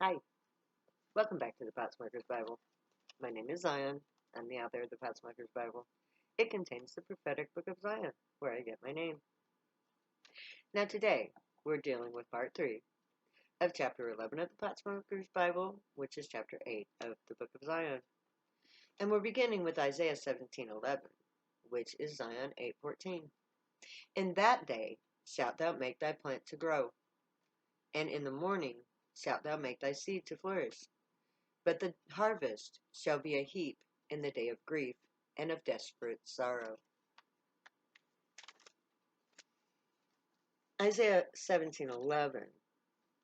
Hi, welcome back to the Pathsmokers Bible. My name is Zion. I'm the author of the Pathsmokers Bible. It contains the prophetic book of Zion, where I get my name. Now today, we're dealing with part 3 of chapter 11 of the Pathsmokers Bible, which is chapter 8 of the book of Zion. And we're beginning with Isaiah 17:11, which is Zion 8:14. In that day shalt thou make thy plant to grow, and in the morning shalt thou make thy seed to flourish. But the harvest shall be a heap in the day of grief and of desperate sorrow. Isaiah 17:11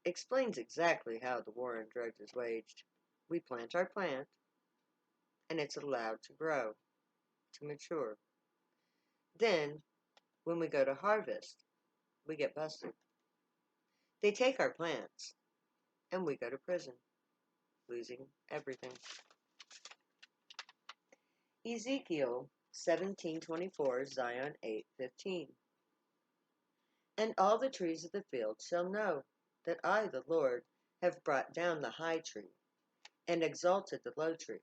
explains exactly how the war on drugs is waged. We plant our plant, and it's allowed to grow, to mature. Then, when we go to harvest, we get busted. They take our plants, and we go to prison, losing everything. Ezekiel 17:24, Zion 8:15. And all the trees of the field shall know that I, the Lord, have brought down the high tree, and exalted the low tree,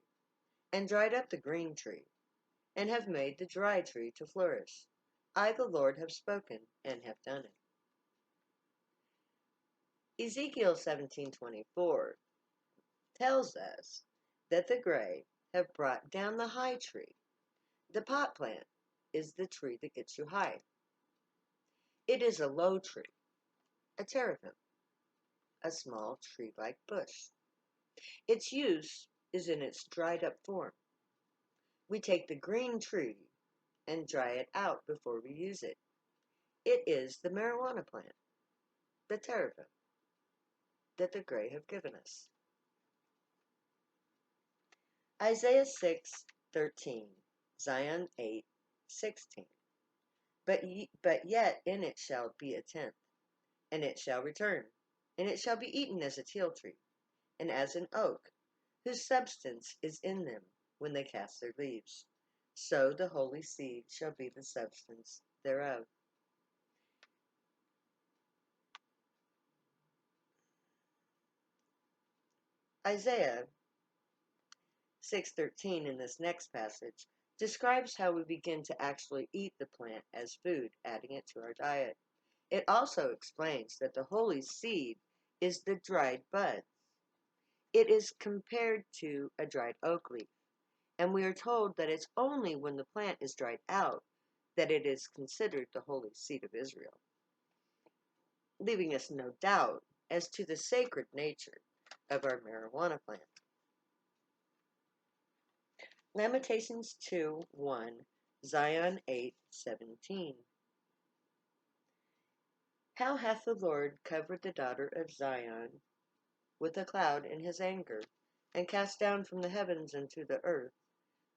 and dried up the green tree, and have made the dry tree to flourish. I, the Lord, have spoken, and have done it. Ezekiel 17:24 tells us that the gray have brought down the high tree. The pot plant is the tree that gets you high. It is a low tree, a teraphim, a small tree-like bush. Its use is in its dried up form. We take the green tree and dry it out before we use it. It is the marijuana plant, the teraphim, that the gray have given us. Isaiah 6:13, Zion 8:16. But yet in it shall be a tenth, and it shall return, and it shall be eaten as a teil tree, and as an oak, whose substance is in them when they cast their leaves. So the holy seed shall be the substance thereof. Isaiah 6:13 in this next passage describes how we begin to actually eat the plant as food, adding it to our diet. It also explains that the holy seed is the dried buds. It is compared to a dried oak leaf, and we are told that it's only when the plant is dried out that it is considered the holy seed of Israel, leaving us no doubt as to the sacred nature of our marijuana plant. Lamentations 2:1, Zion 8:17. How hath the Lord covered the daughter of Zion with a cloud in his anger, and cast down from the heavens into the earth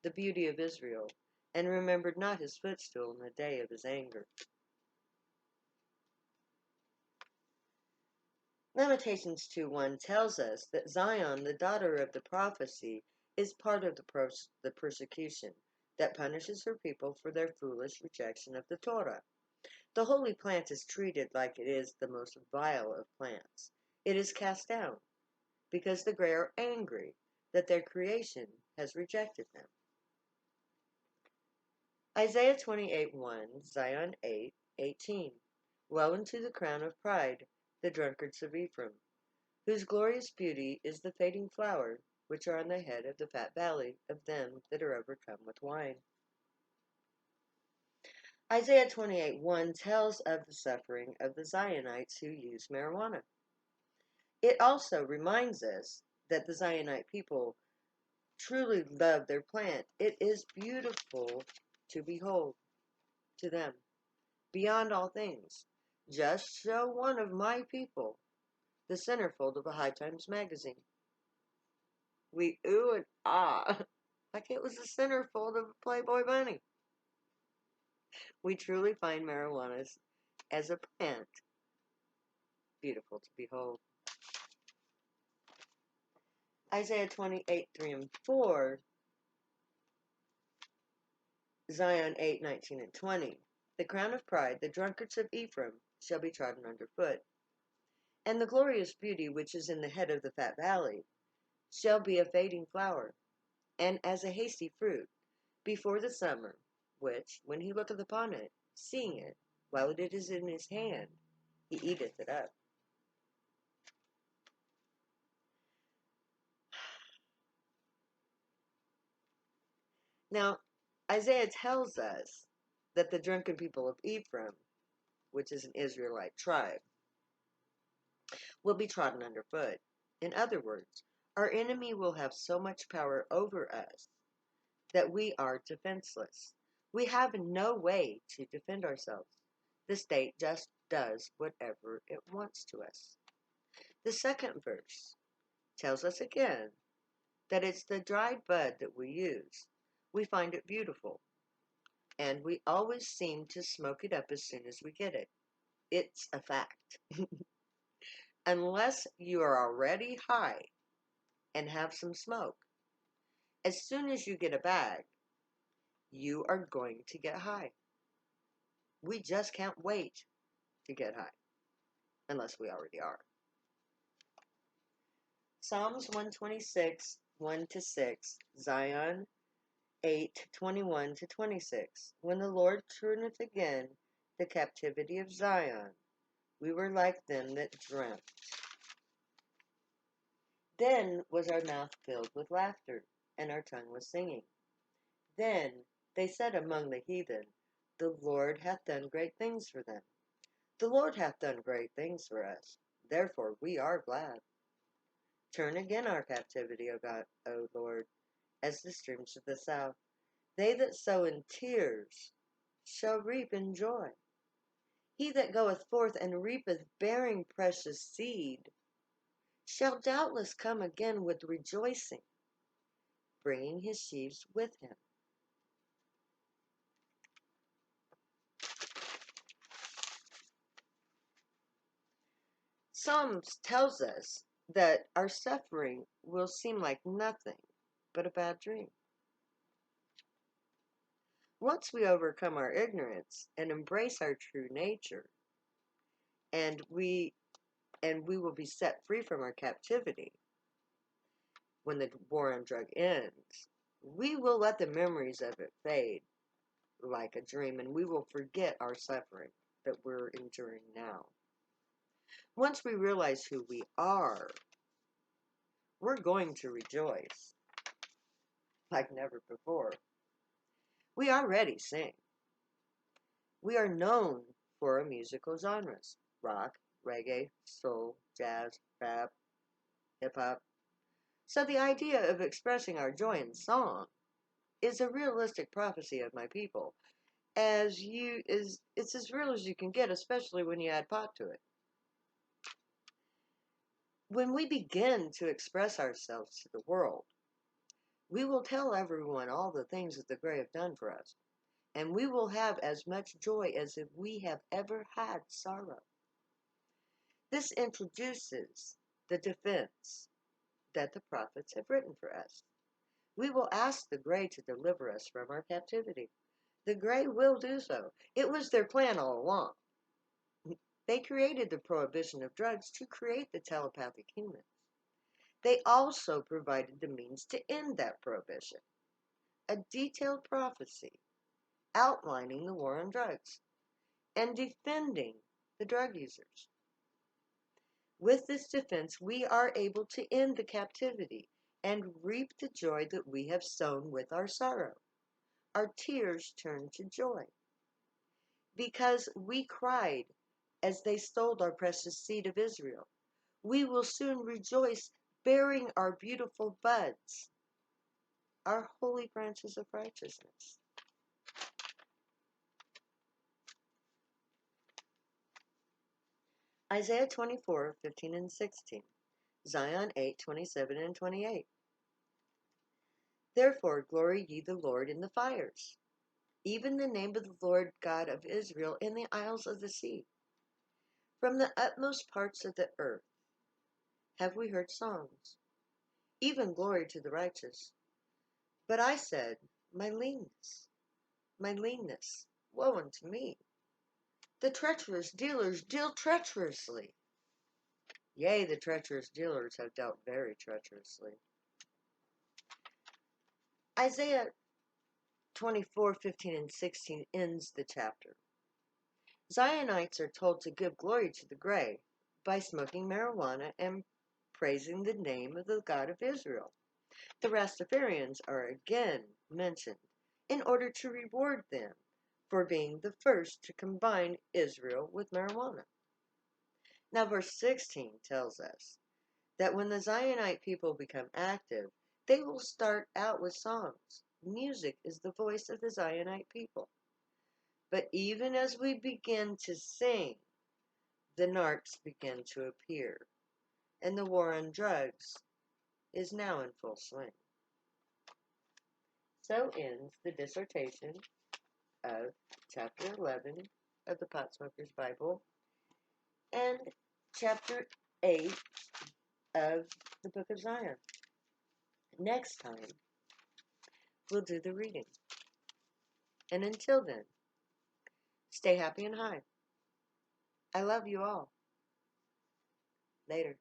the beauty of Israel, and remembered not his footstool in the day of his anger. Lamentations 2:1 tells us that Zion, the daughter of the prophecy, is part of the persecution that punishes her people for their foolish rejection of the Torah. The holy plant is treated like it is the most vile of plants. It is cast down, because the gray are angry that their creation has rejected them. Isaiah 28:1, Zion 8:18. Woe unto the crown of pride, the drunkards of Ephraim, whose glorious beauty is the fading flower, which are on the head of the fat valley of them that are overcome with wine. Isaiah 28:1 tells of the suffering of the Zionites who use marijuana. It also reminds us that the Zionite people truly love their plant. It is beautiful to behold to them, beyond all things. Just show one of my people the centerfold of a High Times magazine. We ooh and ah, like it was the centerfold of a Playboy bunny. We truly find marijuana as a plant beautiful to behold. Isaiah 28:3-4, Zion 8:19-20. The crown of pride, the drunkards of Ephraim, shall be trodden underfoot. And the glorious beauty which is in the head of the fat valley shall be a fading flower, and as a hasty fruit before the summer, which, when he looketh upon it, seeing it, while it is in his hand, he eateth it up. Now, Isaiah tells us that the drunken people of Ephraim, which is an Israelite tribe, will be trodden underfoot. In other words, our enemy will have so much power over us that we are defenseless. We have no way to defend ourselves. The state just does whatever it wants to us. The second verse tells us again that it's the dried bud that we use. We find it beautiful, and we always seem to smoke it up as soon as we get it. It's a fact. Unless you are already high and have some smoke, as soon as you get a bag, you are going to get high. We just can't wait to get high, unless we already are. Psalms 126, 1 to 6, Zion 8, 21 to 26. When the Lord turneth again the captivity of Zion, we were like them that dreamt. Then was our mouth filled with laughter, and our tongue was singing. Then they said among the heathen, the Lord hath done great things for them. The Lord hath done great things for us. Therefore we are glad. Turn again our captivity, O God, O Lord, as the streams of the south. They that sow in tears shall reap in joy. He that goeth forth and reapeth bearing precious seed shall doubtless come again with rejoicing, bringing his sheaves with him. Psalms tells us that our suffering will seem like nothing but a bad dream. Once we overcome our ignorance and embrace our true nature, and we will be set free from our captivity when the war on drug ends, we will let the memories of it fade like a dream, and we will forget our suffering that we're enduring now. Once we realize who we are, we're going to rejoice like never before. We already sing. We are known for our musical genres: rock, reggae, soul, jazz, rap, hip-hop. So the idea of expressing our joy in song is a realistic prophecy of my people. It's as real as you can get, especially when you add pot to it. When we begin to express ourselves to the world, we will tell everyone all the things that the Grey have done for us, and we will have as much joy as if we have ever had sorrow. This introduces the defense that the prophets have written for us. We will ask the Grey to deliver us from our captivity. The Grey will do so. It was their plan all along. They created the prohibition of drugs to create the telepathic humans. They also provided the means to end that prohibition, a detailed prophecy outlining the war on drugs and defending the drug users. With this defense, we are able to end the captivity and reap the joy that we have sown with our sorrow. Our tears turn to joy. Because we cried as they stole our precious seed of Israel, we will soon rejoice, bearing our beautiful buds, our holy branches of righteousness. Isaiah 24, 15 and 16. Zion 8, 27 and 28. Therefore glory ye the Lord in the fires, even the name of the Lord God of Israel in the isles of the sea. From the utmost parts of the earth have we heard songs, even glory to the righteous. But I said, my leanness, woe unto me. The treacherous dealers deal treacherously. Yea, the treacherous dealers have dealt very treacherously. Isaiah 24:15 and 16 ends the chapter. Zionites are told to give glory to the gray by smoking marijuana and praising the name of the God of Israel. The Rastafarians are again mentioned in order to reward them for being the first to combine Israel with marijuana. Now, verse 16 tells us that when the Zionite people become active, they will start out with songs. Music is the voice of the Zionite people. But even as we begin to sing, the narcs begin to appear, and the war on drugs is now in full swing. So ends the dissertation of chapter 11 of the Potsmoker's Bible and chapter 8 of the Book of Zion. Next time, we'll do the reading. And until then, stay happy and high. I love you all. Later.